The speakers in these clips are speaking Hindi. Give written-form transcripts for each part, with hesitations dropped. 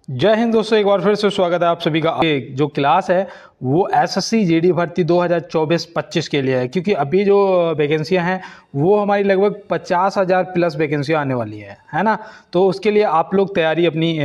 जय हिंद दोस्तों, एक बार फिर से स्वागत है आप सभी का। जो क्लास है वो एसएससी जीडी भर्ती 2024-25 के लिए है, क्योंकि अभी जो वैकेंसियां हैं वो हमारी लगभग 50,000 प्लस वैकेंसियां आने वाली है ना। तो उसके लिए आप लोग तैयारी अपनी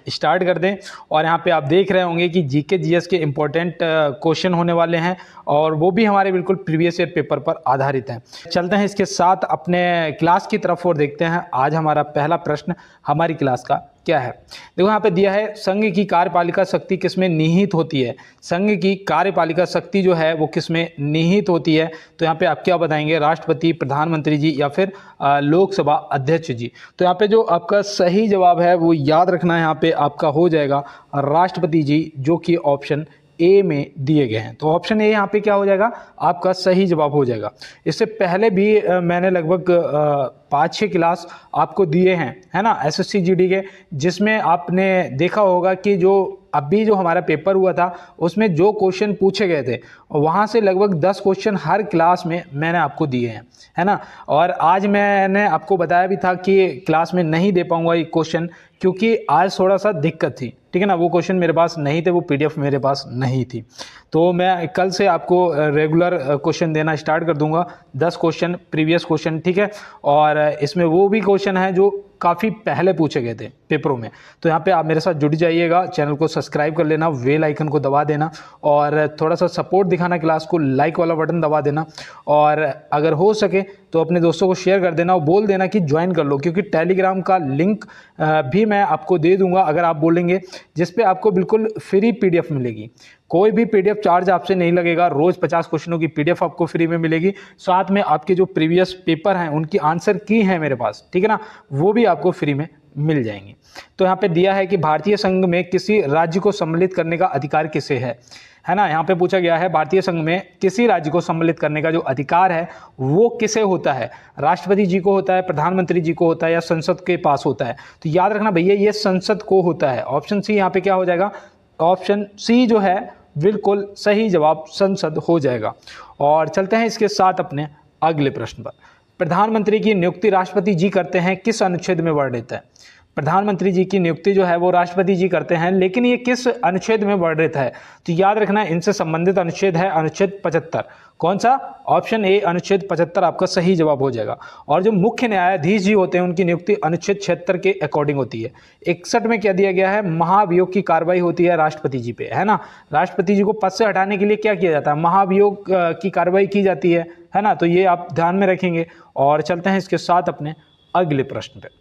स्टार्ट कर दें। और यहाँ पे आप देख रहे होंगे कि जीके जीएस के इम्पोर्टेंट क्वेश्चन होने वाले हैं और वो भी हमारे बिल्कुल प्रीवियस ईयर पेपर पर आधारित हैं। चलते हैं इसके साथ अपने क्लास की तरफ और देखते हैं आज हमारा पहला प्रश्न हमारी क्लास का क्या है। देखो यहाँ पे दिया है, संघ की कार्यपालिका शक्ति किसमें निहित होती है। संघ की कार्यपालिका शक्ति जो है वो किसमें निहित होती है। तो यहाँ पे आप क्या बताएंगे, राष्ट्रपति, प्रधानमंत्री जी या फिर लोकसभा अध्यक्ष जी। तो यहाँ पे जो आपका सही जवाब है वो याद रखना है, यहाँ पे आपका हो जाएगा राष्ट्रपति जी, जो कि ऑप्शन ए में दिए गए हैं। तो ऑप्शन ए यहाँ पे क्या हो जाएगा, आपका सही जवाब हो जाएगा। इससे पहले भी मैंने लगभग 5-6 क्लास आपको दिए हैं, है ना, एसएससी जीडी के, जिसमें आपने देखा होगा कि जो अभी जो हमारा पेपर हुआ था उसमें जो क्वेश्चन पूछे गए थे वहाँ से लगभग 10 क्वेश्चन हर क्लास में मैंने आपको दिए हैं, है ना। और आज मैंने आपको बताया भी था कि क्लास में नहीं दे पाऊंगा ये क्वेश्चन, क्योंकि आज थोड़ा सा दिक्कत थी, ठीक है ना। वो क्वेश्चन मेरे पास नहीं थे, वो पीडीएफ मेरे पास नहीं थी। तो मैं कल से आपको रेगुलर क्वेश्चन देना स्टार्ट कर दूंगा, 10 क्वेश्चन प्रीवियस क्वेश्चन, ठीक है। और इसमें वो भी क्वेश्चन है जो काफ़ी पहले पूछे गए थे पेपरों में। तो यहाँ पे आप मेरे साथ जुड़ जाइएगा, चैनल को सब्सक्राइब कर लेना, बेल आइकन को दबा देना और थोड़ा सा सपोर्ट दिखाना क्लास को, लाइक वाला बटन दबा देना। और अगर हो सके तो अपने दोस्तों को शेयर कर देना और बोल देना कि ज्वाइन कर लो, क्योंकि टेलीग्राम का लिंक भी मैं आपको दे दूंगा अगर आप बोलेंगे, जिस पे आपको बिल्कुल फ्री पीडीएफ मिलेगी। कोई भी पीडीएफ चार्ज आपसे नहीं लगेगा, रोज 50 क्वेश्चनों की पीडीएफ आपको फ्री में मिलेगी। साथ में आपके जो प्रीवियस पेपर हैं उनकी आंसर की है मेरे पास, ठीक है ना, वो भी आपको फ्री में मिल जाएंगी। तो यहाँ पे दिया है कि भारतीय संघ में किसी राज्य को सम्मिलित करने का अधिकार किसे है ना। यहाँ पे पूछा गया है भारतीय संघ में किसी राज्य को सम्मिलित करने का जो अधिकार है वो किसे होता है। राष्ट्रपति जी को होता है, प्रधानमंत्री जी को होता है, या संसद के पास होता है। तो याद रखना भैया, ये संसद को होता है। ऑप्शन सी यहाँ पे क्या हो जाएगा, ऑप्शन सी जो है बिल्कुल सही जवाब संसद हो जाएगा। और चलते हैं इसके साथ अपने अगले प्रश्न पर। प्रधानमंत्री की नियुक्ति राष्ट्रपति जी करते हैं, किस अनुच्छेद में वर्णित है। प्रधानमंत्री जी की नियुक्ति जो है वो राष्ट्रपति जी करते हैं, लेकिन ये किस अनुच्छेद में वर्णित है। तो याद रखना, इनसे संबंधित अनुच्छेद है अनुच्छेद 75। कौन सा, ऑप्शन ए अनुच्छेद 75 आपका सही जवाब हो जाएगा। और जो मुख्य न्यायाधीश जी होते हैं उनकी नियुक्ति अनुच्छेद 76 के अकॉर्डिंग होती है। 61 में क्या दिया गया है, महाभियोग की कार्रवाई होती है राष्ट्रपति जी पे, है ना। राष्ट्रपति जी को पद से हटाने के लिए क्या किया जाता है, महाभियोग की कार्रवाई की जाती है ना। तो ये आप ध्यान में रखेंगे। और चलते हैं इसके साथ अपने अगले प्रश्न पे।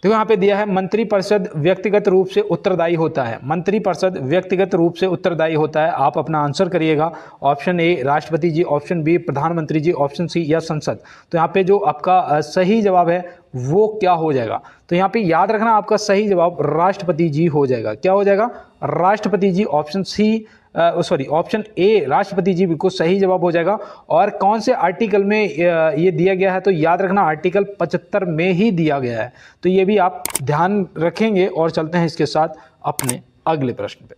देखो यहाँ पे दिया है, मंत्रिपरिषद व्यक्तिगत रूप से उत्तरदायी होता है। मंत्रिपरिषद व्यक्तिगत रूप से उत्तरदायी होता है। आप अपना आंसर करिएगा, ऑप्शन ए राष्ट्रपति जी, ऑप्शन बी प्रधानमंत्री जी, ऑप्शन सी या संसद। तो यहाँ पे जो आपका सही जवाब है वो क्या हो जाएगा। तो यहाँ पे याद रखना, आपका सही जवाब राष्ट्रपति जी हो जाएगा। क्या हो जाएगा, राष्ट्रपति जी। ऑप्शन सी ऑप्शन ए राष्ट्रपति जी बिल्कुल सही जवाब हो जाएगा। और कौन से आर्टिकल में ये दिया गया है, तो याद रखना आर्टिकल 75 में ही दिया गया है। तो ये भी आप ध्यान रखेंगे। और चलते हैं इसके साथ अपने अगले प्रश्न पे।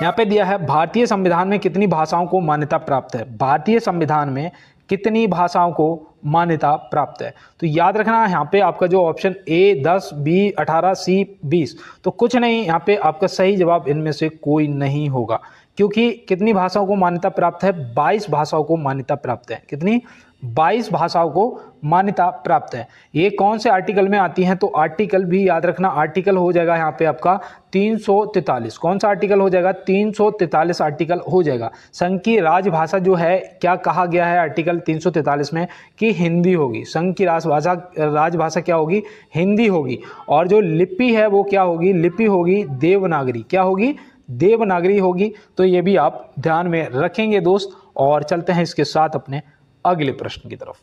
यहाँ पे दिया है, भारतीय संविधान में कितनी भाषाओं को मान्यता प्राप्त है। भारतीय संविधान में कितनी भाषाओं को मान्यता प्राप्त है। तो याद रखना, यहाँ पे आपका जो ऑप्शन ए 10, बी 18, सी 20। तो कुछ नहीं, यहाँ पे आपका सही जवाब इनमें से कोई नहीं होगा, क्योंकि कितनी भाषाओं को मान्यता प्राप्त है, 22 भाषाओं को मान्यता प्राप्त है। कितनी, 22 भाषाओं को मान्यता प्राप्त है। ये कौन से आर्टिकल में आती हैं, तो आर्टिकल भी याद रखना, आर्टिकल हो जाएगा यहाँ पे आपका 343। कौन सा आर्टिकल हो जाएगा, 343 आर्टिकल हो जाएगा। संघ की राजभाषा जो है, क्या कहा गया है आर्टिकल 343 में, कि हिंदी होगी। संघ की राजभाषा क्या होगी, हिंदी होगी। और जो लिपि है वो क्या होगी, लिपि होगी देवनागरी। क्या होगी, देवनागरी होगी। तो ये भी आप ध्यान में रखेंगे दोस्त। और चलते हैं इसके साथ अपने अगले प्रश्न की तरफ।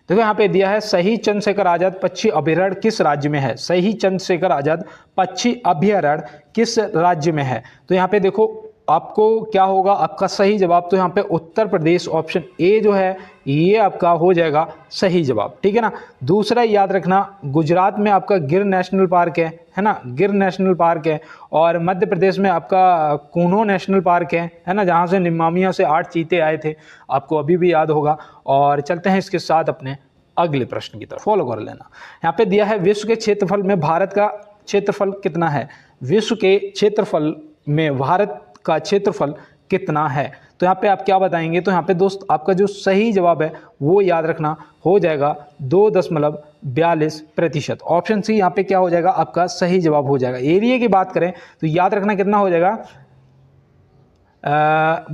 देखो यहाँ पे दिया है, शहीद चंद्रशेखर आजाद पक्षी अभयारण्य किस राज्य में है। शहीद चंद्रशेखर आजाद पक्षी अभयारण्य किस राज्य में है। तो यहाँ पे देखो आपको क्या होगा, आपका सही जवाब तो यहाँ पे उत्तर प्रदेश, ऑप्शन ए जो है ये आपका हो जाएगा सही जवाब, ठीक है ना। दूसरा याद रखना, गुजरात में आपका गिर नेशनल पार्क है ना, गिर नेशनल पार्क है। और मध्य प्रदेश में आपका कूनो नेशनल पार्क है ना, जहाँ से निमामिया से 8 चीते आए थे, आपको अभी भी याद होगा। और चलते हैं इसके साथ अपने अगले प्रश्न की तरफ, फॉलो कर लेना। यहाँ पे दिया है, विश्व के क्षेत्रफल में भारत का क्षेत्रफल कितना है, विश्व के क्षेत्रफल में भारत का क्षेत्रफल कितना है। तो यहाँ पे आप क्या बताएंगे, तो यहाँ पे दोस्त आपका जो सही जवाब है वो याद रखना हो जाएगा 2.42%। ऑप्शन सी यहाँ पे क्या हो जाएगा, आपका सही जवाब हो जाएगा। एरिया की बात करें तो याद रखना कितना हो जाएगा,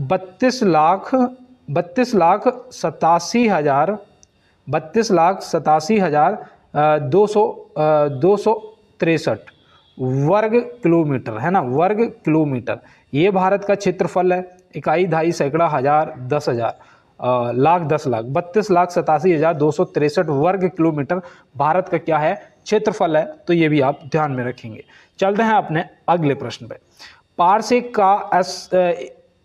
32,87,263 वर्ग किलोमीटर है ना, वर्ग किलोमीटर। ये भारत का क्षेत्रफल है। इकाई, दहाई, सैकड़ा, हजार, 10,000, लाख, 10 लाख, 32,87,263 वर्ग किलोमीटर भारत का क्या है, क्षेत्रफल है। तो ये भी आप ध्यान में रखेंगे। चलते हैं अपने अगले प्रश्न पे। पारसेक का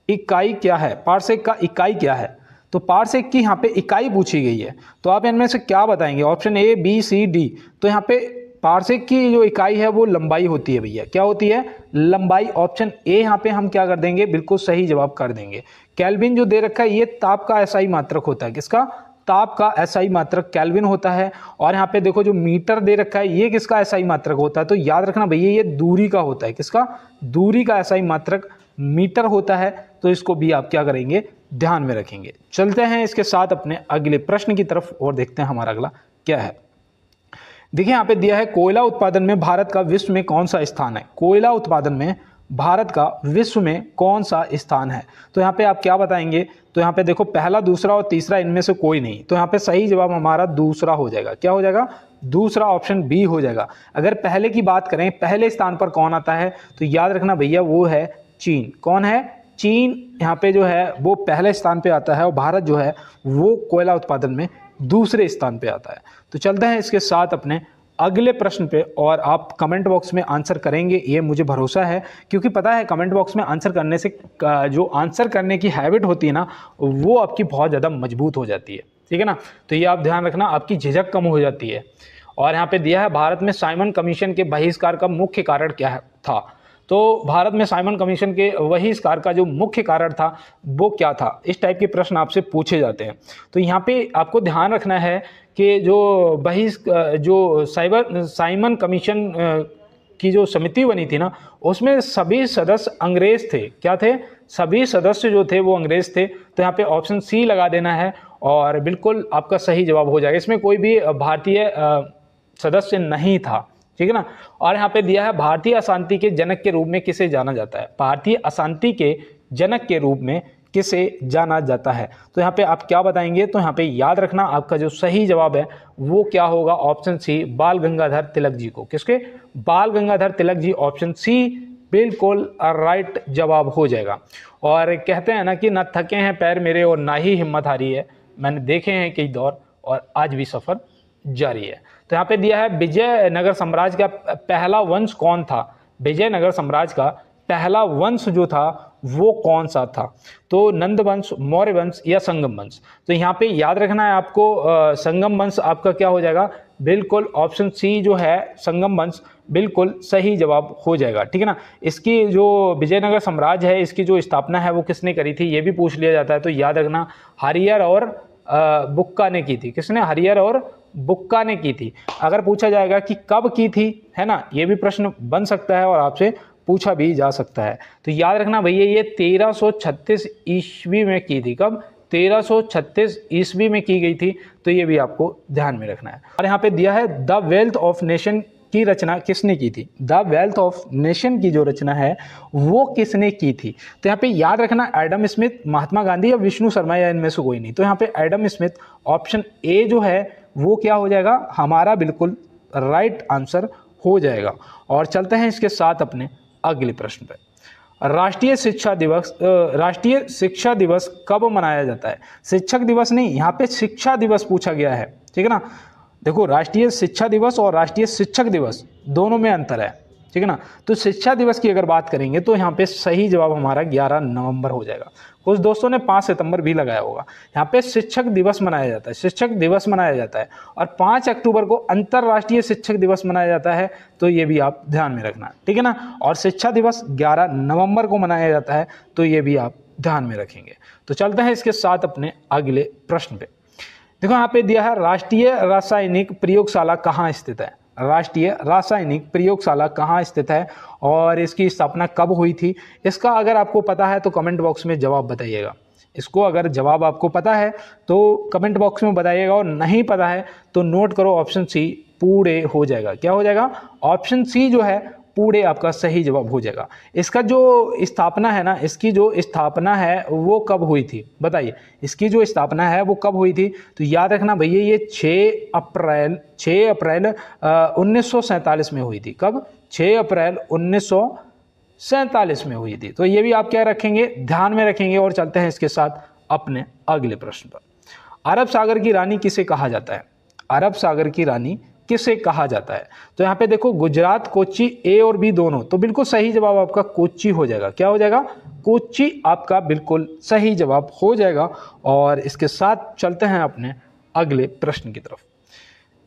इकाई क्या है, पारसेक का इकाई क्या है। तो पारसेक की यहाँ पे इकाई पूछी गई है, तो आप इनमें से क्या बताएंगे, option A, B, C, D. तो यहाँ पे पारसेक की जो इकाई है वो लंबाई होती है भैया, क्या होती है, लंबाई। ऑप्शन ए यहाँ पे हम क्या कर देंगे, बिल्कुल सही जवाब कर देंगे। केल्विन जो दे रखा है ये ताप का एसआई मात्रक होता है, किसका, ताप का एसआई मात्रक केल्विन होता है। और यहाँ पे देखो जो मीटर दे रखा है ये किसका एसआई मात्रक होता है, तो याद रखना भैया ये दूरी का होता है, किसका, दूरी का एसआई मात्रक मीटर होता है। तो इसको भी आप क्या करेंगे, ध्यान में रखेंगे। चलते हैं इसके साथ अपने अगले प्रश्न की तरफ और देखते हैं हमारा अगला क्या है। देखिए यहाँ पे दिया है कोयला उत्पादन में भारत का विश्व में कौन सा स्थान है। कोयला उत्पादन में भारत का विश्व में कौन सा स्थान है। तो यहाँ पे आप क्या बताएंगे, तो यहाँ पे देखो पहला, दूसरा और तीसरा इनमें से कोई नहीं। तो यहाँ पे सही जवाब हमारा दूसरा हो जाएगा। क्या हो जाएगा, दूसरा, ऑप्शन बी हो जाएगा। अगर पहले की बात करें, पहले स्थान पर कौन आता है, तो याद रखना भैया वो है चीन। कौन है, चीन यहाँ पे जो है वो पहले स्थान पे आता है और भारत जो है वो कोयला उत्पादन में दूसरे स्थान पे आता है। तो चलते हैं इसके साथ अपने अगले प्रश्न पे, और आप कमेंट बॉक्स में आंसर करेंगे ये मुझे भरोसा है, क्योंकि पता है कमेंट बॉक्स में आंसर करने से जो आंसर करने की हैबिट होती है ना वो आपकी बहुत ज़्यादा मजबूत हो जाती है, ठीक है ना। तो ये आप ध्यान रखना, आपकी झिझक कम हो जाती है। और यहाँ पे दिया है भारत में साइमन कमीशन के बहिष्कार का मुख्य कारण क्या था। तो भारत में साइमन कमीशन के बहिष्कार का जो मुख्य कारण था वो क्या था, इस टाइप के प्रश्न आपसे पूछे जाते हैं। तो यहाँ पे आपको ध्यान रखना है कि जो साइमन कमीशन की जो समिति बनी थी ना उसमें सभी सदस्य अंग्रेज थे। क्या थे, सभी सदस्य जो थे वो अंग्रेज थे। तो यहाँ पे ऑप्शन सी लगा देना है और बिल्कुल आपका सही जवाब हो जाएगा। इसमें कोई भी भारतीय सदस्य नहीं था, ठीक है ना। और यहाँ पे दिया है भारतीय अशांति के जनक के रूप में किसे जाना जाता है। भारतीय अशांति के जनक के रूप में किसे जाना जाता है। तो यहाँ पे आप क्या बताएंगे, तो यहाँ पे याद रखना आपका जो सही जवाब है वो क्या होगा, ऑप्शन सी, बाल गंगाधर तिलक जी को। किसके, बाल गंगाधर तिलक जी, ऑप्शन सी बिल्कुल राइट जवाब हो जाएगा। और कहते हैं ना कि न थके हैं पैर मेरे और ना ही हिम्मत हारी है, मैंने देखे हैं कई दौर और आज भी सफर जारी है। तो यहाँ पे दिया है विजयनगर साम्राज्य का पहला वंश कौन था। विजयनगर साम्राज्य का पहला वंश जो था वो कौन सा था। तो नंद वंश, मौर्य वंश या संगम वंश। तो यहाँ पे याद रखना है आपको संगम वंश आपका क्या हो जाएगा, बिल्कुल ऑप्शन सी जो है संगम वंश बिल्कुल सही जवाब हो जाएगा, ठीक है ना। इसकी जो विजयनगर साम्राज्य है इसकी जो स्थापना है वो किसने करी थी ये भी पूछ लिया जाता है। तो याद रखना हरियर और बुक्का ने की थी। किसने, हरियर और बुक्का ने की थी। अगर पूछा जाएगा कि कब की थी, है ना, ये भी प्रश्न बन सकता है और आपसे पूछा भी जा सकता है। तो याद रखना भैया ये 1336 ईस्वी में की थी। कब, 1336 ईस्वी में की गई थी। तो ये भी आपको ध्यान में रखना है। और यहाँ पे दिया है द वेल्थ ऑफ नेशन की रचना किसने की थी। द वेल्थ ऑफ नेशन की जो रचना है वो किसने की थी। तो यहाँ पे याद रखना एडम स्मिथ, महात्मा गांधी या विष्णु शर्मा या इनमें से कोई नहीं। तो यहाँ पे एडम स्मिथ, ऑप्शन ए जो है वो क्या हो जाएगा, हमारा बिल्कुल राइट आंसर हो जाएगा। और चलते हैं इसके साथ अपने अगले प्रश्न पे। राष्ट्रीय शिक्षा दिवस कब मनाया जाता है। शिक्षक दिवस नहीं, यहाँ पे शिक्षा दिवस पूछा गया है, ठीक है ना। देखो राष्ट्रीय शिक्षा दिवस और राष्ट्रीय शिक्षक दिवस दोनों में अंतर है, ठीक है ना। तो शिक्षा दिवस की अगर बात करेंगे तो यहाँ पे सही जवाब हमारा 11 नवंबर हो जाएगा। कुछ दोस्तों ने 5 सितंबर भी लगाया होगा। यहाँ पे शिक्षक दिवस मनाया जाता है, शिक्षक दिवस मनाया जाता है। और 5 अक्टूबर को अंतर्राष्ट्रीय शिक्षक दिवस मनाया जाता है। तो ये भी आप ध्यान में रखना, ठीक है ना। और शिक्षा दिवस 11 नवंबर को मनाया जाता है। तो ये भी आप ध्यान में रखेंगे। तो चलते हैं इसके साथ अपने अगले प्रश्न पे। देखो यहाँ पे दिया है राष्ट्रीय रासायनिक प्रयोगशाला कहाँ स्थित है। राष्ट्रीय रासायनिक प्रयोगशाला कहाँ स्थित है और इसकी स्थापना कब हुई थी? इसका अगर आपको पता है तो कमेंट बॉक्स में जवाब बताइएगा। इसको अगर जवाब आपको पता है तो कमेंट बॉक्स में बताइएगा, और नहीं पता है तो नोट करो ऑप्शन सी पूरे हो जाएगा। क्या हो जाएगा? ऑप्शन सी जो है पूरे आपका सही जवाब हो जाएगा। इसका जो स्थापना है ना, इसकी जो स्थापना है वो कब हुई थी बताइए? इसकी जो स्थापना है वो कब हुई थी? तो याद रखना भैया ये 6 अप्रैल 1947 में हुई थी। कब? 6 अप्रैल 1947 में हुई थी। तो ये भी आप क्या रखेंगे? ध्यान में रखेंगे। और चलते हैं इसके साथ अपने अगले प्रश्न पर। अरब सागर की रानी किसे कहा जाता है? अरब सागर की रानी किसे कहा जाता है? तो यहाँ पे देखो गुजरात, कोच्चि, ए और बी दोनों, तो बिल्कुल सही जवाब आपका कोच्चि हो जाएगा। क्या हो जाएगा? कोच्चि आपका बिल्कुल सही जवाब हो जाएगा। और इसके साथ चलते हैं अपने अगले प्रश्न की तरफ।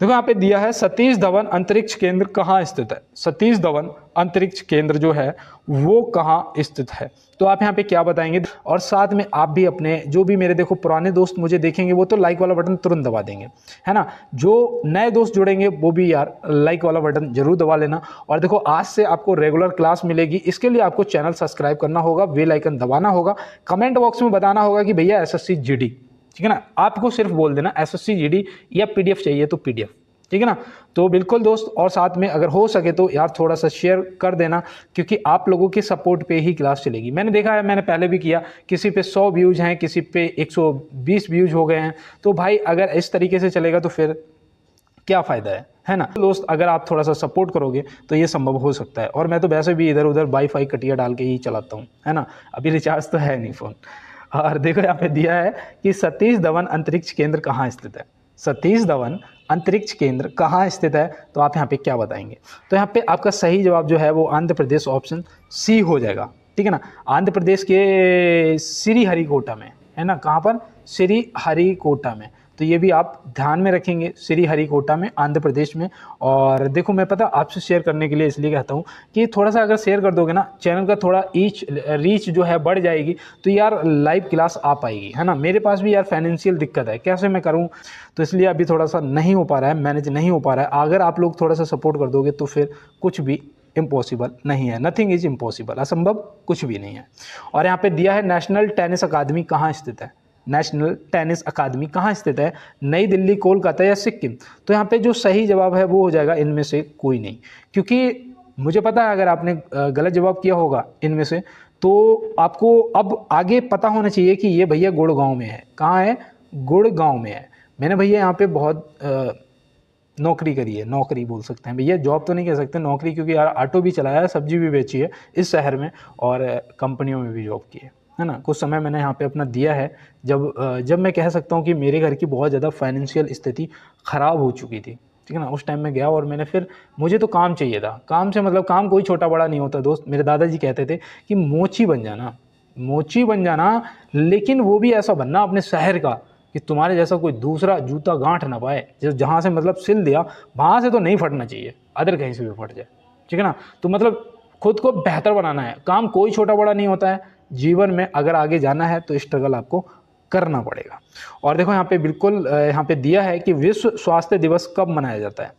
देखो यहाँ पे दिया है सतीश धवन अंतरिक्ष केंद्र कहाँ स्थित है? सतीश धवन अंतरिक्ष केंद्र जो है वो कहाँ स्थित है? तो आप यहाँ पे क्या बताएंगे? और साथ में आप भी अपने जो भी मेरे देखो पुराने दोस्त मुझे देखेंगे वो तो लाइक वाला बटन तुरंत दबा देंगे, है ना। जो नए दोस्त जुड़ेंगे वो भी यार लाइक वाला बटन जरूर दबा लेना। और देखो आज से आपको रेगुलर क्लास मिलेगी, इसके लिए आपको चैनल सब्सक्राइब करना होगा, बेल आइकन दबाना होगा, कमेंट बॉक्स में बताना होगा कि भैया SSC GD, ठीक है ना। आपको सिर्फ बोल देना SSC GD या PDF चाहिए तो PDF, ठीक है ना। तो बिल्कुल दोस्त, और साथ में अगर हो सके तो यार थोड़ा सा शेयर कर देना, क्योंकि आप लोगों के सपोर्ट पे ही क्लास चलेगी। मैंने देखा है, मैंने पहले भी किया, किसी पे 100 व्यूज हैं, किसी पे 120 व्यूज हो गए हैं। तो भाई अगर इस तरीके से चलेगा तो फिर क्या फ़ायदा है ना दोस्त। अगर आप थोड़ा सा सपोर्ट करोगे तो ये संभव हो सकता है। और मैं तो वैसे भी इधर उधर वाईफाई कटिया डाल के ही चलाता हूँ, है ना। अभी रिचार्ज तो है नहीं फ़ोन। और देखो यहाँ पे दिया है कि सतीश धवन अंतरिक्ष केंद्र कहाँ स्थित है? सतीश धवन अंतरिक्ष केंद्र कहाँ स्थित है? तो आप यहाँ पे क्या बताएंगे? तो यहाँ पे आपका सही जवाब जो है वो आंध्र प्रदेश, ऑप्शन सी हो जाएगा, ठीक है ना। आंध्र प्रदेश के श्रीहरिकोटा में, है ना। कहाँ पर? श्रीहरिकोटा में। तो ये भी आप ध्यान में रखेंगे, श्रीहरिकोटा में, आंध्र प्रदेश में। और देखो मैं पता आपसे शेयर करने के लिए इसलिए कहता हूँ कि थोड़ा सा अगर शेयर कर दोगे ना, चैनल का थोड़ा रीच जो है बढ़ जाएगी, तो यार लाइव क्लास आ पाएगी, है ना। मेरे पास भी यार फाइनेंशियल दिक्कत है, कैसे मैं करूँ, तो इसलिए अभी थोड़ा सा नहीं हो पा रहा है, मैनेज नहीं हो पा रहा है। अगर आप लोग थोड़ा सा सपोर्ट कर दोगे तो फिर कुछ भी इम्पॉसिबल नहीं है, नथिंग इज इम्पॉसिबल, असंभव कुछ भी नहीं है। और यहाँ पे दिया है नेशनल टेनिस अकादमी कहाँ स्थित है? नेशनल टेनिस अकादमी कहाँ स्थित है? नई दिल्ली, कोलकाता या सिक्किम? तो यहाँ पे जो सही जवाब है वो हो जाएगा इनमें से कोई नहीं, क्योंकि मुझे पता है अगर आपने गलत जवाब किया होगा इनमें से तो आपको अब आगे पता होना चाहिए कि ये भैया गुड़गांव में है। कहाँ है? गुड़गांव में है। मैंने भैया यहाँ पे बहुत नौकरी करी है, नौकरी बोल सकते हैं भैया, जॉब तो नहीं कह सकते, नौकरी, क्योंकि यार ऑटो भी चलाया है, सब्जी भी बेची है इस शहर में, और कंपनियों में भी जॉब की है ना। कुछ समय मैंने यहाँ पे अपना दिया है जब मैं कह सकता हूँ कि मेरे घर की बहुत ज़्यादा फाइनेंशियल स्थिति ख़राब हो चुकी थी, ठीक है ना। उस टाइम में गया और मैंने फिर, मुझे तो काम चाहिए था, काम से मतलब काम कोई छोटा बड़ा नहीं होता दोस्त। मेरे दादाजी कहते थे कि मोची बन जाना, मोची बन जाना, लेकिन वो भी ऐसा बनना अपने शहर का कि तुम्हारे जैसा कोई दूसरा जूता गांठ ना पाए, जहाँ से मतलब सिल दिया वहाँ से तो नहीं फटना चाहिए, अदर कहीं से भी फट जाए, ठीक है ना। तो मतलब खुद को बेहतर बनाना है, काम कोई छोटा बड़ा नहीं होता है। जीवन में अगर आगे जाना है तो स्ट्रगल आपको करना पड़ेगा। और देखो यहाँ पे बिल्कुल यहाँ पे दिया है कि विश्व स्वास्थ्य दिवस कब मनाया जाता है?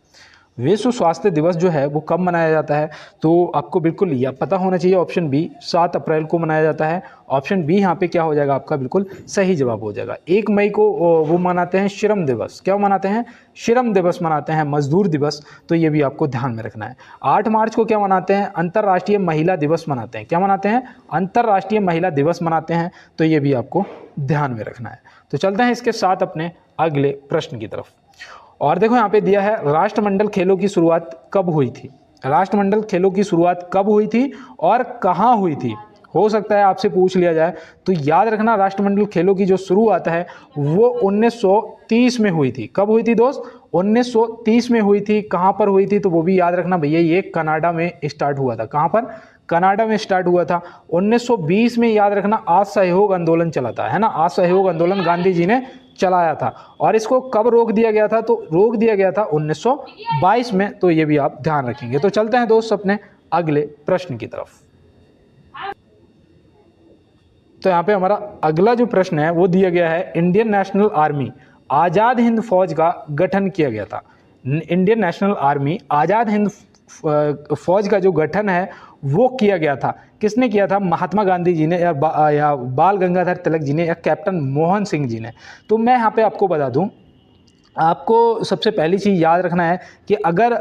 विश्व स्वास्थ्य दिवस जो है वो कब मनाया जाता है? तो आपको बिल्कुल यह पता होना चाहिए, ऑप्शन बी 7 अप्रैल को मनाया जाता है। ऑप्शन बी यहाँ पे क्या हो जाएगा आपका? बिल्कुल सही जवाब हो जाएगा। 1 मई को वो मनाते हैं श्रम दिवस। क्या मनाते हैं? श्रम दिवस मनाते हैं, मजदूर दिवस। तो ये भी आपको ध्यान में रखना है। 8 मार्च को क्या मनाते हैं? अंतर्राष्ट्रीय महिला दिवस मनाते हैं। क्या मनाते हैं? अंतर्राष्ट्रीय महिला दिवस मनाते हैं। तो ये भी आपको ध्यान में रखना है। तो चलते हैं इसके साथ अपने अगले प्रश्न की तरफ। और देखो यहाँ पे दिया है राष्ट्रमंडल खेलों की शुरुआत कब हुई थी? राष्ट्रमंडल खेलों की शुरुआत कब हुई थी और कहाँ हुई थी? हो सकता है आपसे पूछ लिया जाए, तो याद रखना राष्ट्रमंडल खेलों की जो शुरुआत है वो 1930 में हुई थी। कब हुई थी दोस्त? 1930 में हुई थी। कहाँ पर हुई थी? तो वो भी याद रखना भैया, ये कनाडा में स्टार्ट हुआ था। कहाँ पर? कनाडा में स्टार्ट हुआ था। 1920 में याद रखना असहयोग आंदोलन चला था, है ना। असहयोग आंदोलन गांधी जी ने चलाया था। और इसको कब रोक दिया गया था? तो रोक दिया गया था 1922 में। तो ये भी आप ध्यान रखेंगे। तो चलते हैं दोस्त अपने अगले प्रश्न की तरफ। तो यहाँ पे हमारा अगला जो प्रश्न है वो दिया गया है, Indian national army, Azad Hind फौज का गठन किया गया था। Indian national army, Azad Hind फौज का जो गठन है वो किया गया था। किसने किया था? महात्मा गांधी जी ने या बाल गंगाधर तिलक जी ने या कैप्टन मोहन सिंह जी ने। तो मैं यहाँ पे आपको बता दूं, आपको सबसे पहली चीज़ याद रखना है कि अगर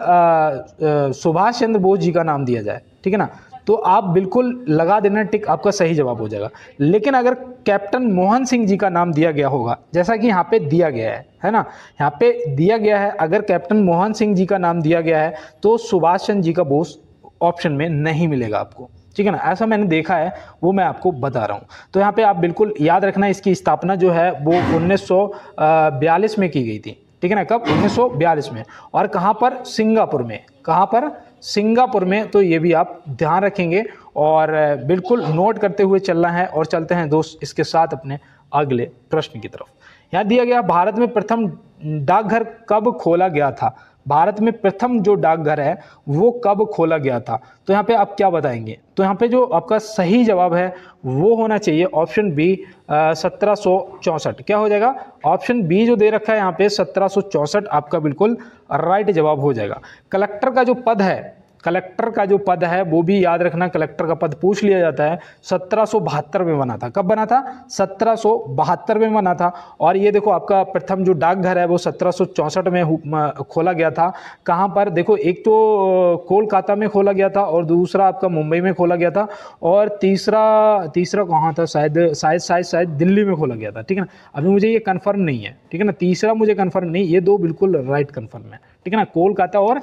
सुभाष चंद्र बोस जी का नाम दिया जाए, ठीक है ना, तो आप बिल्कुल लगा देना टिक, आपका सही जवाब हो जाएगा। लेकिन अगर कैप्टन मोहन सिंह जी का नाम दिया गया होगा, जैसा कि यहाँ पे दिया गया है ना, यहाँ पे दिया गया है, अगर कैप्टन मोहन सिंह जी का नाम दिया गया है तो सुभाष चंद्र जी का बोस ऑप्शन में नहीं मिलेगा आपको, ठीक है ना, ऐसा मैंने देखा है, वो मैं आपको बता रहा हूँ। तो यहाँ पे आप बिल्कुल याद रखना, इसकी स्थापना जो है वो 1942 में की गई थी, ठीक है ना। कब? 1942 में। और कहाँ पर? सिंगापुर में। कहाँ पर? सिंगापुर में। तो ये भी आप ध्यान रखेंगे और बिल्कुल नोट करते हुए चलना है। और चलते हैं दोस्त इसके साथ अपने अगले प्रश्न की तरफ। यहाँ दिया गया, भारत में प्रथम डाकघर कब खोला गया था? भारत में प्रथम जो डाकघर है वो कब खोला गया था? तो यहाँ पे आप क्या बताएंगे? तो यहाँ पे जो आपका सही जवाब है वो होना चाहिए ऑप्शन बी, 1764। क्या हो जाएगा? ऑप्शन बी जो दे रखा है यहाँ पे 1764 आपका बिल्कुल राइट जवाब हो जाएगा। कलेक्टर का जो पद है, कलेक्टर का जो पद है वो भी याद रखना, कलेक्टर का पद पूछ लिया जाता है, 1772 में बना था। कब बना था? 1772 में बना था। और ये देखो आपका प्रथम जो डाकघर है वो 1764 में खोला गया था। कहाँ पर? देखो, एक तो कोलकाता में खोला गया था और दूसरा आपका मुंबई में खोला गया था और तीसरा कहाँ था? शायद दिल्ली में खोला गया था, ठीक है ना। अभी मुझे ये कन्फर्म नहीं है, ठीक है ना, तीसरा मुझे कन्फर्म नहीं, ये दो बिल्कुल राइट कन्फर्म है, ठीक है ना, कोलकाता और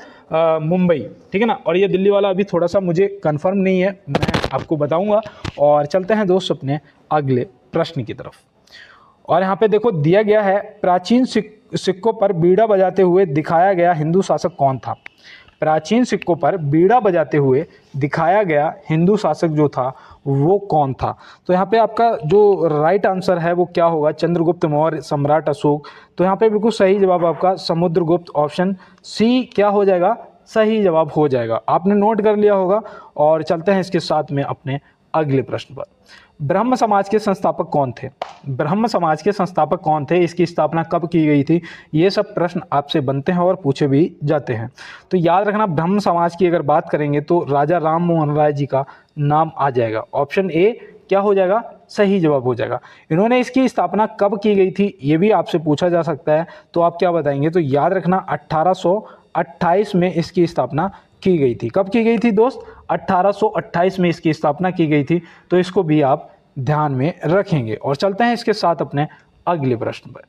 मुंबई, ठीक है ना। और ये दिल्ली वाला अभी थोड़ा सा मुझे कंफर्म नहीं है, मैं आपको बताऊंगा। और चलते हैं दोस्त अपने अगले प्रश्न की तरफ। और यहाँ पे देखो दिया गया है, प्राचीन सिक्कों पर बीड़ा बजाते हुए दिखाया गया हिंदू शासक कौन था? प्राचीन सिक्कों पर बीड़ा बजाते हुए दिखाया गया हिंदू शासक जो था वो कौन था? तो यहाँ पे आपका जो राइट आंसर है वो क्या होगा? चंद्रगुप्त मौर्य, सम्राट अशोक। तो यहाँ पे बिल्कुल सही जवाब आपका समुद्रगुप्त, ऑप्शन सी क्या हो जाएगा? सही जवाब हो जाएगा। आपने नोट कर लिया होगा। और चलते हैं इसके साथ में अपने अगले प्रश्न पर। ब्रह्म समाज के संस्थापक कौन थे? ब्रह्म समाज के संस्थापक कौन थे? इसकी स्थापना कब की गई थी? ये सब प्रश्न आपसे बनते हैं और पूछे भी जाते हैं। तो याद रखना, ब्रह्म समाज की अगर बात करेंगे तो राजा राम मोहन राय जी का नाम आ जाएगा। ऑप्शन ए क्या हो जाएगा? सही जवाब हो जाएगा। इन्होंने इसकी स्थापना कब की गई थी ये भी आपसे पूछा जा सकता है, तो आप क्या बताएंगे? तो याद रखना 1828 में इसकी स्थापना की गई थी। कब की गई थी दोस्त? 1828 में इसकी स्थापना की गई थी। तो इसको भी आप ध्यान में रखेंगे। और चलते हैं इसके साथ अपने अगले प्रश्न पर।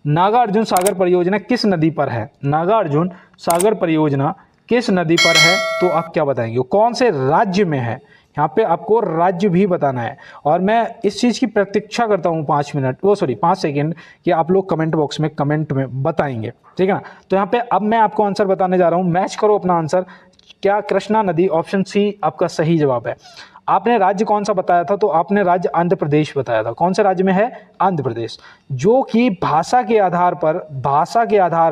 नागार्जुन सागर परियोजना किस नदी पर है? नागार्जुन सागर परियोजना किस नदी पर है? तो आप क्या बताएंगे? कौन से राज्य में है? यहाँ पे आपको राज्य भी बताना है। और मैं इस चीज़ की प्रतीक्षा करता हूँ 5 सेकेंड कि आप लोग कमेंट बॉक्स में कमेंट में बताएंगे, ठीक है ना। तो यहाँ पे अब मैं आपको आंसर बताने जा रहा हूँ, मैच करो अपना आंसर। क्या कृष्णा नदी? ऑप्शन सी आपका सही जवाब है। आपने राज्य कौन सा बताया था? तो आपने राज्य आंध्र प्रदेश बताया था। कौन से राज्य में है? आंध्र प्रदेश, जो कि भाषा के आधार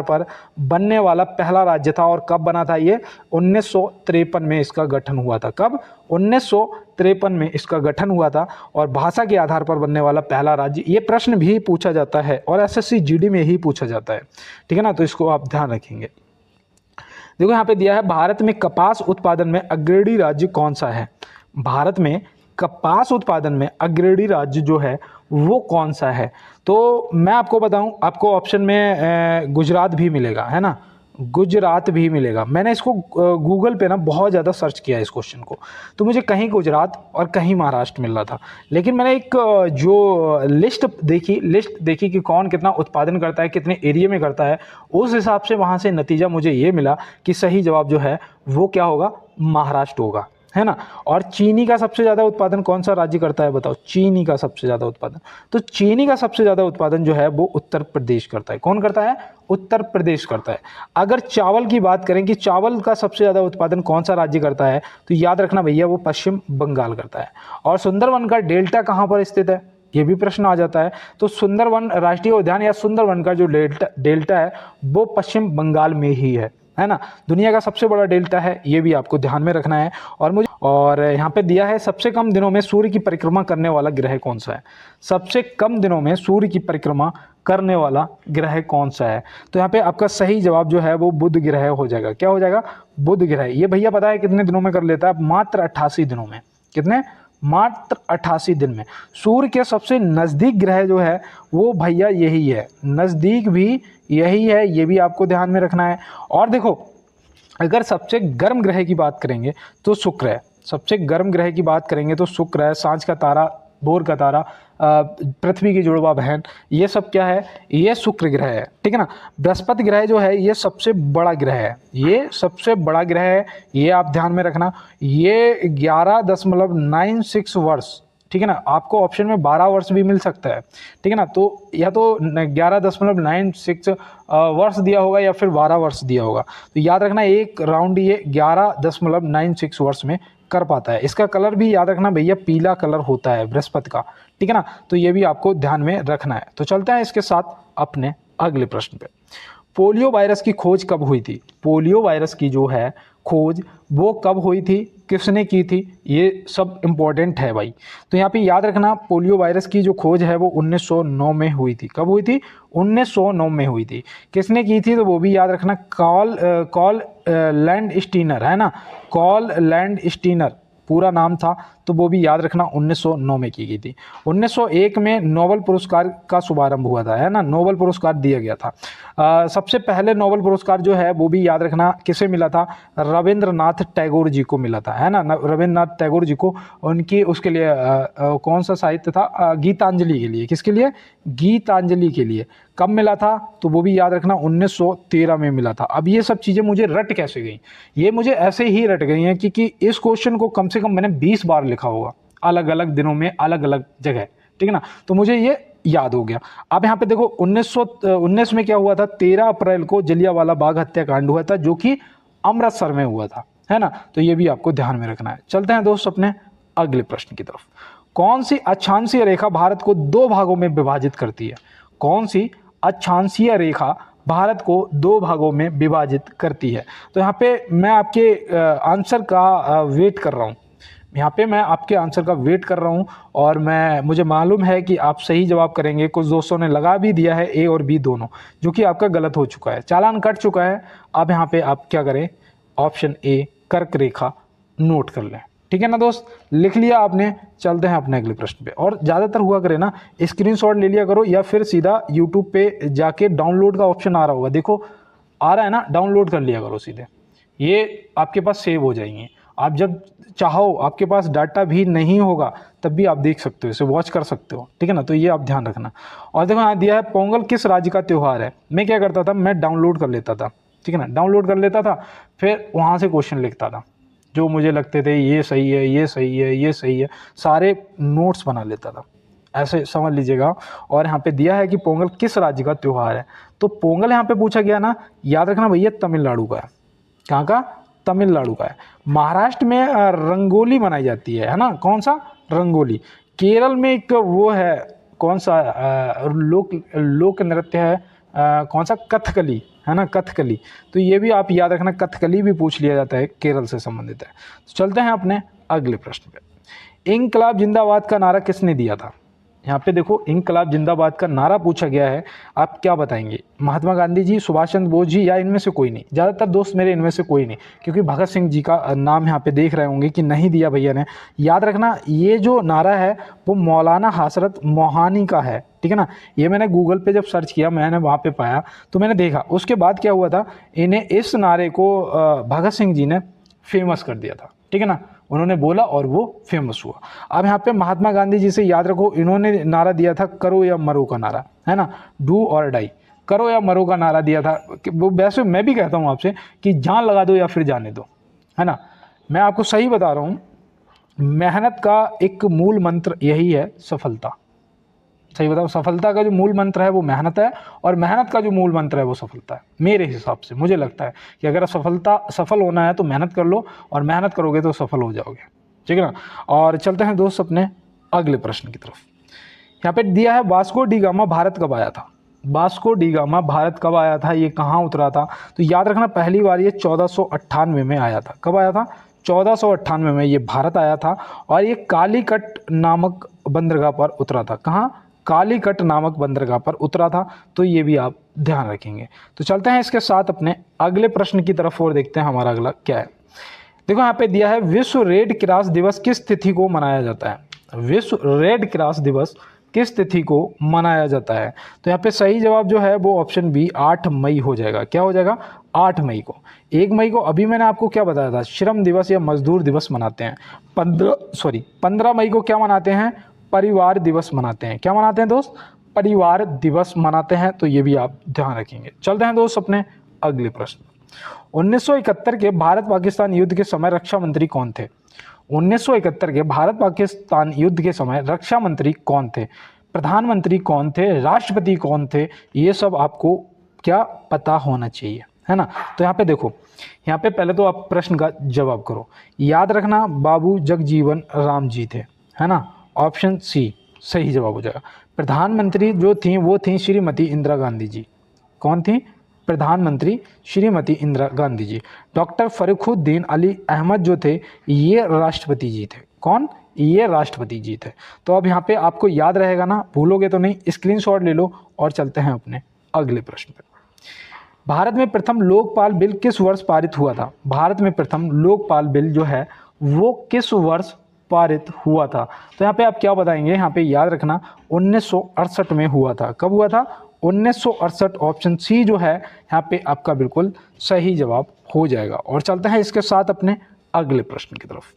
पर बनने वाला पहला राज्य था। और कब बना था ये? 1953 में इसका गठन हुआ था। कब? 1953 में इसका गठन हुआ था और भाषा के आधार पर बनने वाला पहला राज्य। ये प्रश्न भी पूछा जाता है और एसएससी जीडी में ही पूछा जाता है, ठीक है ना। तो इसको आप ध्यान रखेंगे। देखो यहाँ पे दिया है, भारत में कपास उत्पादन में अग्रणी राज्य कौन सा है? भारत में कपास उत्पादन में अग्रणी राज्य जो है वो कौन सा है? तो मैं आपको बताऊं, आपको ऑप्शन में गुजरात भी मिलेगा, है ना, गुजरात भी मिलेगा। मैंने इसको गूगल पे ना बहुत ज़्यादा सर्च किया इस क्वेश्चन को, तो मुझे कहीं गुजरात और कहीं महाराष्ट्र मिल रहा था। लेकिन मैंने एक जो लिस्ट देखी कि कौन कितना उत्पादन करता है, कितने एरिया में करता है, उस हिसाब से वहाँ से नतीजा मुझे ये मिला कि सही जवाब जो है वो क्या होगा? महाराष्ट्र होगा, है ना। और चीनी का सबसे ज़्यादा उत्पादन कौन सा राज्य करता है? बताओ। चीनी का सबसे ज़्यादा उत्पादन, तो चीनी का सबसे ज़्यादा उत्पादन जो है वो उत्तर प्रदेश करता है। कौन करता है? उत्तर प्रदेश करता है। अगर चावल की बात करें कि चावल का सबसे ज़्यादा उत्पादन कौन सा राज्य करता है, तो याद रखना भैया वो पश्चिम बंगाल करता है। और सुंदरवन का डेल्टा कहाँ पर स्थित है? ये भी प्रश्न आ जाता है। तो सुंदरवन राष्ट्रीय उद्यान या सुंदरवन का जो डेल्टा है वो पश्चिम बंगाल में ही है, है ना। दुनिया का सबसे बड़ा डेल्टा है, ये भी आपको ध्यान में रखना है। और यहाँ पे दिया है सबसे कम दिनों में सूर्य की परिक्रमा करने वाला ग्रह कौन सा है। सबसे कम दिनों में सूर्य की परिक्रमा करने वाला ग्रह कौन सा है। तो यहाँ पे आपका सही जवाब जो है वो बुध ग्रह हो जाएगा। क्या हो जाएगा? बुध ग्रह। ये भैया पता है कितने दिनों में कर लेता है? मात्र 88 दिनों में। कितने? मात्र 88 दिन में। सूर्य के सबसे नज़दीक ग्रह जो है वो भैया यही है, नज़दीक भी यही है, ये भी आपको ध्यान में रखना है। और देखो, अगर सबसे गर्म ग्रह की बात करेंगे तो शुक्र है। सबसे गर्म ग्रह की बात करेंगे तो शुक्र है, सांझ का तारा, भोर का तारा, पृथ्वी की जुड़वा बहन, ये सब क्या है? ये शुक्र ग्रह है, ठीक है ना। बृहस्पति ग्रह जो है ये सबसे बड़ा ग्रह है, ये सबसे बड़ा ग्रह है, ये आप ध्यान में रखना। ये 11.96 वर्ष, ठीक है ना। आपको ऑप्शन में 12 वर्ष भी मिल सकता है, ठीक है ना। तो या तो 11.96 वर्ष दिया होगा या फिर 12 वर्ष दिया होगा। तो याद रखना एक राउंड ये 11.96 वर्ष में कर पाता है। इसका कलर भी याद रखना भैया, पीला कलर होता है बृहस्पति का, ठीक है ना। तो ये भी आपको ध्यान में रखना है। तो चलते हैं इसके साथ अपने अगले प्रश्न पे। पोलियो वायरस की खोज कब हुई थी? पोलियो वायरस की जो है खोज वो कब हुई थी, किसने की थी, ये सब इम्पोर्टेंट है भाई। तो यहाँ पे याद रखना पोलियो वायरस की जो खोज है वो 1909 में हुई थी। कब हुई थी? 1909 में हुई थी। किसने की थी? तो वो भी याद रखना, कॉल लैंड स्टीनर, है ना। कॉल लैंड स्टीनर पूरा नाम था। तो वो भी याद रखना 1909 में की गई थी। 1901 में नोबेल पुरस्कार का शुभारंभ हुआ था, है ना। नोबेल पुरस्कार दिया गया था। सबसे पहले नोबेल पुरस्कार जो है वो भी याद रखना किसे मिला था? रविंद्रनाथ टैगोर जी को मिला था, है ना। रविंद्रनाथ टैगोर जी को उनकी उसके लिए कौन सा साहित्य था? गीतांजलि के लिए। किसके लिए? गीतांजलि के लिए। कब मिला था? तो वो भी याद रखना 1913 में मिला था। अब ये सब चीज़ें मुझे रट कैसे गई? ये मुझे ऐसे ही रट गई हैं क्योंकि इस क्वेश्चन को कम से कम मैंने 20 बार लिखा होगा, अलग अलग दिनों में, अलग अलग जगह, ठीक है ना। तो मुझे ये याद हो गया। अब यहाँ पे देखो 1919 में क्या हुआ था? 13 अप्रैल को जलियांवाला बाग हत्याकांड हुआ था, जो कि अमृतसर में हुआ था, है ना। तो ये भी आपको ध्यान में रखना है। चलते हैं दोस्त अपने अगले प्रश्न की तरफ। कौन सी अक्षांशीय रेखा भारत को 2 भागों में विभाजित करती है? कौन सी अक्षांशीय रेखा भारत को 2 भागों में विभाजित करती है? तो यहाँ पे मैं आपके आंसर का वेट कर रहा हूँ। यहाँ पे मैं आपके आंसर का वेट कर रहा हूँ और मुझे मालूम है कि आप सही जवाब करेंगे। कुछ दोस्तों ने लगा भी दिया है ए और बी दोनों, जो कि आपका गलत हो चुका है, चालान कट चुका है। अब यहाँ पे आप क्या करें? ऑप्शन ए कर्क रेखा नोट कर लें, ठीक है ना दोस्त। लिख लिया आपने? चलते हैं अपने अगले प्रश्न पे। और ज़्यादातर हुआ करे ना, स्क्रीनशॉट ले लिया करो या फिर सीधा यूट्यूब पे जाके डाउनलोड का ऑप्शन आ रहा होगा, देखो आ रहा है ना, डाउनलोड कर लिया करो सीधे, ये आपके पास सेव हो जाएंगे। आप जब चाहो, आपके पास डाटा भी नहीं होगा तब भी आप देख सकते हो, इसे वॉच कर सकते हो, ठीक है ना। तो ये आप ध्यान रखना। और देखो यहाँ दिया है पोंगल किस राज्य का त्यौहार है। मैं क्या करता था? मैं डाउनलोड कर लेता था, ठीक है ना। डाउनलोड कर लेता था, फिर वहाँ से क्वेश्चन लिखता था जो मुझे लगते थे ये सही है, ये सही है, ये सही है, सारे नोट्स बना लेता था, ऐसे समझ लीजिएगा। और यहाँ पे दिया है कि पोंगल किस राज्य का त्यौहार है। तो पोंगल यहाँ पे पूछा गया ना, याद रखना भैया तमिलनाडु का है। कहाँ का? तमिलनाडु का है। महाराष्ट्र में रंगोली मनाई जाती है ना। कौन सा? रंगोली। केरल में एक वो है, कौन सा लोक नृत्य है, कौन सा? कथकली, है ना, कथकली। तो ये भी आप याद रखना, कथकली भी पूछ लिया जाता है, केरल से संबंधित है। तो चलते हैं अपने अगले प्रश्न पे। इंकलाब जिंदाबाद का नारा किसने दिया था? यहाँ पे देखो इंकलाब जिंदाबाद का नारा पूछा गया है, आप क्या बताएंगे? महात्मा गांधी जी, सुभाष चंद्र बोस जी, या इनमें से कोई नहीं? ज़्यादातर दोस्त मेरे इनमें से कोई नहीं, क्योंकि भगत सिंह जी का नाम यहाँ पे देख रहे होंगे कि नहीं दिया भैया ने। याद रखना ये जो नारा है वो मौलाना हसरत मोहानी का है, ठीक है ना। ये मैंने गूगल पे जब सर्च किया, मैंने वहाँ पे पाया, तो मैंने देखा। उसके बाद क्या हुआ था, इन्हें इस नारे को भगत सिंह जी ने फेमस कर दिया था, ठीक है ना। उन्होंने बोला और वो फेमस हुआ। अब यहाँ पे महात्मा गांधी जी से याद रखो, इन्होंने नारा दिया था करो या मरो का नारा, है ना, डू और डाई, करो या मरो का नारा दिया था। वो वैसे मैं भी कहता हूँ आपसे कि जान लगा दो या फिर जाने दो, है ना। मैं आपको सही बता रहा हूँ, मेहनत का एक मूल मंत्र यही है, सफलता। सही बताओ, सफलता का जो मूल मंत्र है वो मेहनत है, और मेहनत का जो मूल मंत्र है वो सफलता है। मेरे हिसाब से मुझे लगता है कि अगर सफल होना है तो मेहनत कर लो, और मेहनत करोगे तो सफल हो जाओगे, ठीक है ना। और चलते हैं दोस्त अपने अगले प्रश्न की तरफ। यहाँ पे दिया है वास्को डी गामा भारत कब आया था? वास्को डी गामा भारत कब आया था, ये कहाँ उतरा था? तो याद रखना पहली बार ये 1498 में आया था। कब आया था? 1498 में ये भारत आया था और ये कालीकट नामक बंदरगाह पर उतरा था। कहाँ? कालीकट नामक बंदरगाह पर उतरा था। तो ये भी आप ध्यान रखेंगे। तो चलते हैं इसके साथ अपने अगले प्रश्न की तरफ और देखते हैं हमारा अगला क्या है। देखो यहाँ पे दिया है विश्व रेड क्रॉस दिवस किस तिथि को मनाया जाता है? विश्व रेड क्रॉस दिवस किस तिथि को मनाया जाता है? तो यहाँ पे सही जवाब जो है वो ऑप्शन बी 8 मई हो जाएगा। क्या हो जाएगा? 8 मई को। 1 मई को अभी मैंने आपको क्या बताया था, श्रम दिवस या मजदूर दिवस मनाते हैं। 15 मई को क्या मनाते हैं? परिवार दिवस मनाते हैं। क्या मनाते हैं दोस्त? परिवार दिवस मनाते हैं। तो ये भी आप ध्यान रखेंगे। चलते हैं दोस्त अपने अगले प्रश्न। 1971 के भारत पाकिस्तान युद्ध के समय रक्षा मंत्री कौन थे? 1971 के भारत पाकिस्तान युद्ध के समय रक्षा मंत्री कौन थे? प्रधानमंत्री कौन थे? राष्ट्रपति कौन थे? ये सब आपको क्या पता होना चाहिए, है ना। तो यहाँ पे देखो, यहाँ पे पहले तो आप प्रश्न का जवाब करो। याद रखना बाबू जगजीवन राम जी थे, है ना। ऑप्शन सी सही जवाब हो जाएगा। प्रधानमंत्री जो थी वो थी श्रीमती इंदिरा गांधी जी। कौन थी? प्रधानमंत्री श्रीमती इंदिरा गांधी जी। डॉक्टर फरुखुद्दीन अली अहमद जो थे ये राष्ट्रपति जी थे। कौन? ये राष्ट्रपति जी थे। तो अब यहाँ पे आपको याद रहेगा ना, भूलोगे तो नहीं, स्क्रीनशॉट ले लो और चलते हैं अपने अगले प्रश्न पर। भारत में प्रथम लोकपाल बिल किस वर्ष पारित हुआ था? भारत में प्रथम लोकपाल बिल जो है वो किस वर्ष पारित हुआ था? तो यहाँ पे आप क्या बताएंगे? यहाँ पे याद रखना 1968 में हुआ था। कब हुआ था? 1968। ऑप्शन सी जो है यहाँ पे आपका बिल्कुल सही जवाब हो जाएगा। और चलते हैं इसके साथ अपने अगले प्रश्न की तरफ।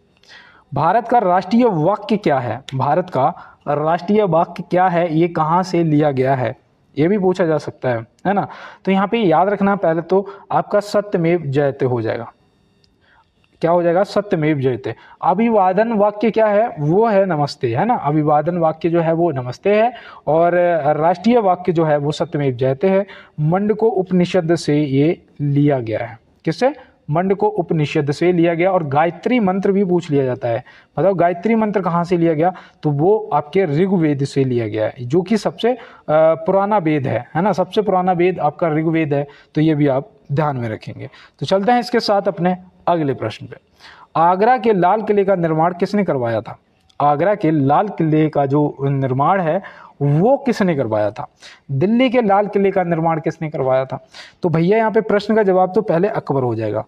भारत का राष्ट्रीय वाक्य क्या है? भारत का राष्ट्रीय वाक्य क्या है? ये कहाँ से लिया गया है? ये भी पूछा जा सकता है ना। तो यहाँ पे याद रखना पहले तो आपका सत्यमेव जयते हो जाएगा। क्या हो जाएगा? सत्यमेव जयते। अभिवादन वाक्य क्या है? वो है नमस्ते, है ना। अभिवादन वाक्य जो है वो नमस्ते है और राष्ट्रीय वाक्य जो है वो सत्यमेव जयते है। मंडको उपनिषद से ये लिया गया है। किससे? मंडको उपनिषद से लिया गया। और गायत्री मंत्र भी पूछ लिया जाता है। बताओ गायत्री मंत्र कहाँ से लिया गया? तो वो आपके ऋग्वेद से लिया गया है, जो कि सबसे पुराना वेद है ना। सबसे पुराना वेद आपका ऋग्वेद है। तो ये भी आप ध्यान में रखेंगे। तो चलते हैं इसके साथ अपने अगले प्रश्न पे। आगरा के लाल किले का निर्माण किसने करवाया था? आगरा के लाल किले का जो निर्माण है वो किसने करवाया था? दिल्ली के लाल किले का निर्माण किसने करवाया था? तो भैया यहाँ पे प्रश्न का जवाब तो पहले अकबर हो जाएगा,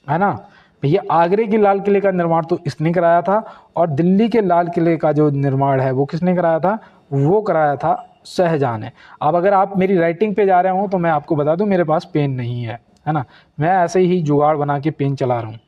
है ना। भैया आगरे के लाल किले का निर्माण तो इसने कराया था और दिल्ली के लाल किले का जो निर्माण है वो किसने कराया था? वो कराया था शाहजहां ने। अब अगर आप मेरी राइटिंग पे जा रहे हो तो मैं आपको बता दूं मेरे पास पेन नहीं है ना। मैं ऐसे ही जुगाड़ बना के पेन चला रहा हूँ,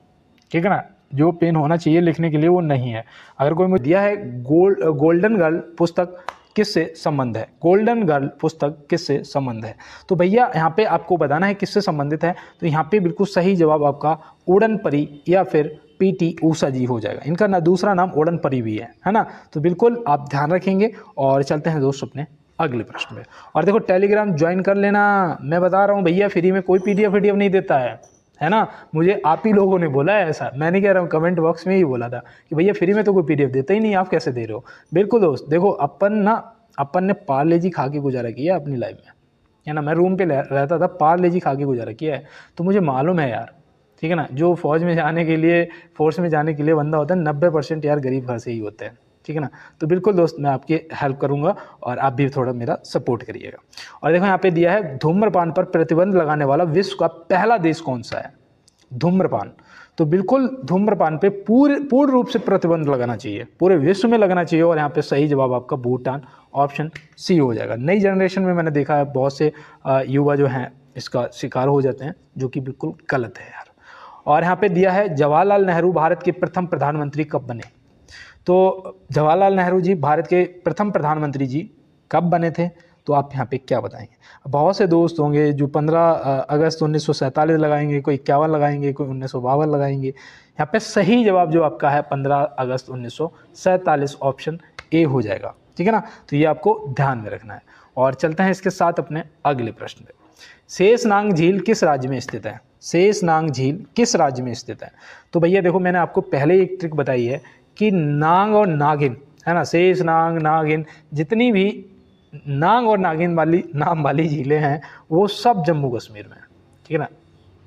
ठीक है ना। जो पेन होना चाहिए लिखने के लिए वो नहीं है। अगर कोई मुझे दिया है गोल्डन गर्ल पुस्तक किससे संबंध है? गोल्डन गर्ल पुस्तक किससे संबंध है? तो भैया यहाँ पे आपको बताना है किससे संबंधित है। तो यहाँ पे बिल्कुल सही जवाब आपका उड़न परी या फिर पीटी ऊषा जी हो जाएगा। इनका ना दूसरा नाम उड़न परी भी है ना। तो बिल्कुल आप ध्यान रखेंगे। और चलते हैं दोस्त अपने अगले प्रश्न में। और देखो टेलीग्राम ज्वाइन कर लेना। मैं बता रहा हूँ भैया फ्री में कोई पीडीएफ नहीं देता है ना। मुझे आप ही लोगों ने बोला है ऐसा, मैं नहीं कह रहा हूँ, कमेंट बॉक्स में ही बोला था कि भैया फ्री में तो कोई पीडीएफ देता ही नहीं, आप कैसे दे रहे हो। बिल्कुल दोस्त देखो, अपन ने पार्ले जी खा के गुजारा किया अपनी लाइफ में, है ना। मैं रूम पे रहता था, पार्ले जी खा के गुजारा किया है। तो मुझे मालूम है यार, ठीक है ना। जो फौज में जाने के लिए, फोर्स में जाने के लिए बंदा होता है 90% यार गरीब घर से ही होते हैं, ठीक है ना। तो बिल्कुल दोस्त मैं आपकी हेल्प करूंगा और आप भी थोड़ा मेरा सपोर्ट करिएगा। और देखो यहाँ पे दिया है धूम्रपान पर प्रतिबंध लगाने वाला विश्व का पहला देश कौन सा है? धूम्रपान। तो बिल्कुल धूम्रपान पे पूर्ण रूप से प्रतिबंध लगाना चाहिए, पूरे विश्व में लगाना चाहिए। और यहाँ पे सही जवाब आपका भूटान, ऑप्शन सी हो जाएगा। नई जनरेशन में मैंने देखा है बहुत से युवा जो हैं इसका शिकार हो जाते हैं, जो कि बिल्कुल गलत है यार। और यहाँ पे दिया है जवाहरलाल नेहरू भारत के प्रथम प्रधानमंत्री कब बने? तो जवाहरलाल नेहरू जी भारत के प्रथम प्रधानमंत्री जी कब बने थे? तो आप यहाँ पे क्या बताएंगे? बहुत से दोस्त होंगे जो 15 अगस्त 1947 लगाएंगे, कोई 51 लगाएंगे, कोई 1952 लगाएंगे। यहाँ पे सही जवाब जो आपका है 15 अगस्त 1947, ऑप्शन ए हो जाएगा, ठीक है ना। तो ये आपको ध्यान में रखना है। और चलते हैं इसके साथ अपने अगले प्रश्न पे। शेषनाग झील किस राज्य में स्थित है? शेषनाग झील किस राज्य में स्थित है? तो भैया देखो मैंने आपको पहले एक ट्रिक बताई है कि नाग और नागिन, है ना, शेष नाग नागिन जितनी भी नाग और नागिन वाली नाम वाली झीलें हैं वो सब जम्मू कश्मीर में है, ठीक है ना।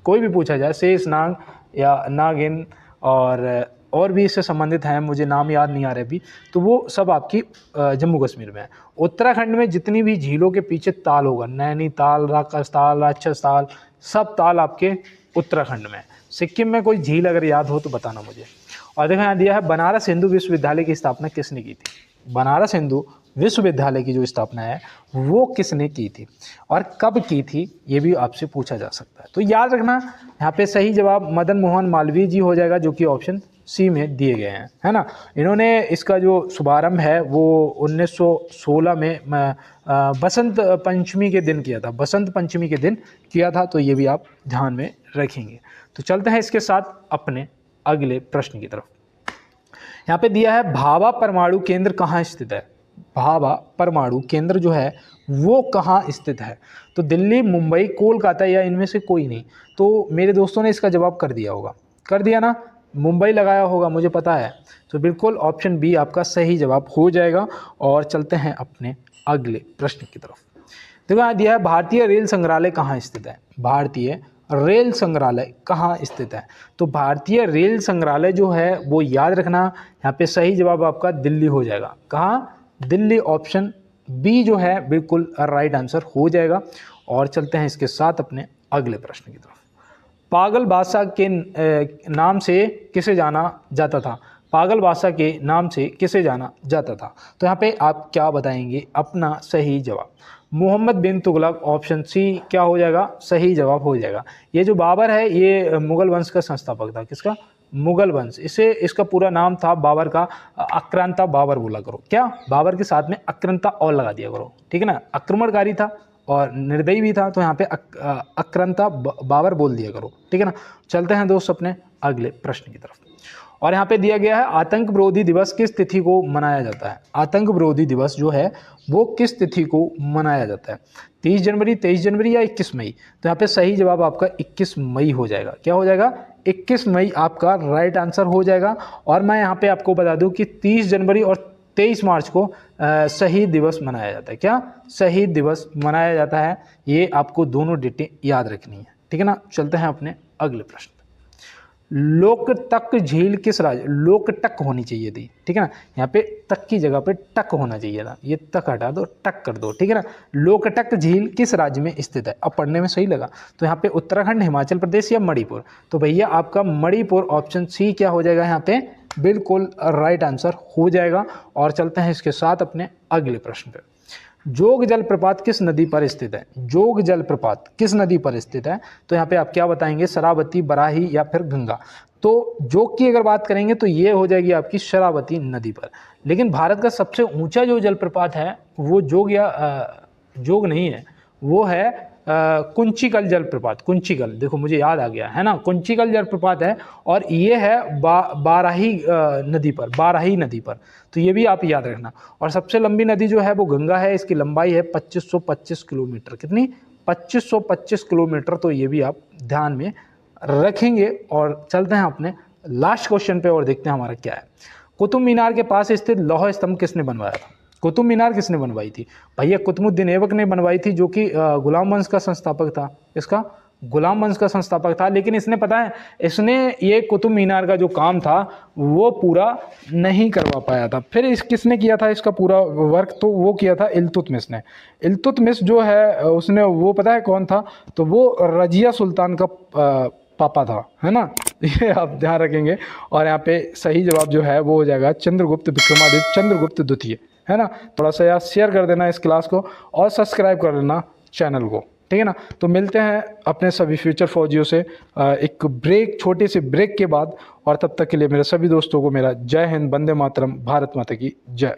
कोई भी पूछा जाए शेष नाग या नागिन और भी इससे संबंधित हैं, मुझे नाम याद नहीं आ रहे अभी, तो वो सब आपकी जम्मू कश्मीर में है। उत्तराखंड में जितनी भी झीलों के पीछे ताल होगा, नैनीताल, राक्षस ताल, राक्षस ताल, सब ताल आपके उत्तराखंड में है। सिक्किम में कोई झील अगर याद हो तो बताना मुझे। और देखो यहाँ दिया है बनारस हिंदू विश्वविद्यालय की स्थापना किसने की थी। बनारस हिंदू विश्वविद्यालय की जो स्थापना है वो किसने की थी और कब की थी, ये भी आपसे पूछा जा सकता है। तो याद रखना यहाँ पे सही जवाब मदन मोहन मालवीय जी हो जाएगा, जो कि ऑप्शन सी में दिए गए हैं, है ना। इन्होंने इसका जो शुभारंभ है वो 1916 में बसंत पंचमी के दिन किया था, बसंत पंचमी के दिन किया था, तो ये भी आप ध्यान में रखेंगे। तो चलते हैं इसके साथ अपने अगले प्रश्न की तरफ। यहाँ पे दिया है भाभा परमाणु केंद्र कहाँ स्थित है। भाभा परमाणु केंद्र जो है वो कहाँ स्थित है। तो दिल्ली, मुंबई, कोलकाता या इनमें से कोई नहीं। तो मेरे दोस्तों ने इसका जवाब कर दिया होगा, कर दिया ना, मुंबई लगाया होगा मुझे पता है। तो बिल्कुल ऑप्शन बी आपका सही जवाब हो जाएगा। और चलते हैं अपने अगले प्रश्न की तरफ। देखो यहाँ दिया है भारतीय रेल संग्रहालय कहाँ स्थित है। भारतीय रेल संग्रहालय कहाँ स्थित है। तो भारतीय रेल संग्रहालय जो है वो याद रखना, यहाँ पे सही जवाब आपका दिल्ली हो जाएगा। कहाँ, दिल्ली। ऑप्शन बी जो है बिल्कुल राइट आंसर हो जाएगा। और चलते हैं इसके साथ अपने अगले प्रश्न की तरफ। पागल बादशाह के नाम से किसे जाना जाता था। पागल बादशाह के नाम से किसे जाना जाता था। तो यहाँ पे आप क्या बताएंगे अपना सही जवाब। मोहम्मद बिन तुगलक, ऑप्शन सी क्या हो जाएगा, सही जवाब हो जाएगा। ये जो बाबर है ये मुगल वंश का संस्थापक था। किसका, मुगल वंश। इसका पूरा नाम था बाबर का आक्रांता बाबर बोला करो। क्या, बाबर के साथ में आक्रांता और लगा दिया करो, ठीक है ना। आक्रमणकारी था और निर्दयी भी था, तो यहाँ पे आक्रांता बाबर बोल दिया करो, ठीक है ना। चलते हैं दोस्त अपने अगले प्रश्न की तरफ। और यहाँ पे दिया गया है आतंक विरोधी दिवस किस तिथि को मनाया जाता है। आतंक विरोधी दिवस जो है वो किस तिथि को मनाया जाता है। 30 जनवरी, 23 जनवरी या 21 मई। तो यहाँ पे सही जवाब आपका 21 मई हो जाएगा। क्या हो जाएगा, 21 मई आपका राइट आंसर हो जाएगा। और मैं यहाँ पे आपको बता दूं कि 30 जनवरी और 23 मार्च को शहीद दिवस मनाया जाता है। क्या, शहीद दिवस मनाया जाता है। ये आपको दोनों डेटें याद रखनी है, ठीक है ना। चलते हैं अपने अगले प्रश्न। लोकटक झील किस राज्य, लोकटक होनी चाहिए थी, ठीक है ना। यहाँ पे तक की जगह पे टक होना चाहिए था, ये तक हटा दो, टक कर दो, ठीक है ना। लोकटक झील किस राज्य में स्थित है। अब पढ़ने में सही लगा तो यहाँ पे उत्तराखंड, हिमाचल प्रदेश या मणिपुर। तो भैया आपका मणिपुर, ऑप्शन सी क्या हो जाएगा यहाँ पे बिल्कुल राइट आंसर हो जाएगा। और चलते हैं इसके साथ अपने अगले प्रश्न पे। जोग जलप्रपात किस नदी पर स्थित है। जोग जलप्रपात किस नदी पर स्थित है। तो यहाँ पे आप क्या बताएंगे, शरावती, बराही या फिर गंगा। तो जोग की अगर बात करेंगे तो ये हो जाएगी आपकी शरावती नदी पर। लेकिन भारत का सबसे ऊंचा जो जलप्रपात है वो जोग या जोग नहीं है, वो है कुंचिकल जलप्रपात। कुंचिकल, देखो मुझे याद आ गया है ना, कुंचिकल जलप्रपात है और ये है बाराही नदी पर, बाराही नदी पर। तो ये भी आप याद रखना। और सबसे लंबी नदी जो है वो गंगा है, इसकी लंबाई है 2525 किलोमीटर। कितनी, 2525 किलोमीटर। तो ये भी आप ध्यान में रखेंगे। और चलते हैं अपने लास्ट क्वेश्चन पे और देखते हैं हमारा क्या है। कुतुब मीनार के पास स्थित लौह स्तंभ किसने बनवाया था। कुतुब मीनार किसने बनवाई थी। भैया कुतुबुद्दीन ऐबक ने बनवाई थी, जो कि गुलाम वंश का संस्थापक था। इसका गुलाम वंश का संस्थापक था। लेकिन इसने पता है, इसने ये कुतुब मीनार का जो काम था वो पूरा नहीं करवा पाया था। फिर किसने किया था इसका पूरा वर्क, तो वो किया था इल्तुतमिश ने। इल्तुतमिश जो है उसने, वो पता है कौन था, तो वो रजिया सुल्तान का पापा था, है ना। ये आप ध्यान रखेंगे। और यहाँ पे सही जवाब जो है वो हो जाएगा चंद्रगुप्त विक्रमादित्य, चंद्रगुप्त द्वितीय, है ना। थोड़ा सा यार शेयर कर देना इस क्लास को और सब्सक्राइब कर लेना चैनल को, ठीक है ना। तो मिलते हैं अपने सभी फ्यूचर फौजियों से एक ब्रेक, छोटे से ब्रेक के बाद। और तब तक के लिए मेरे सभी दोस्तों को मेरा जय हिंद, वंदे मातरम, भारत माता की जय।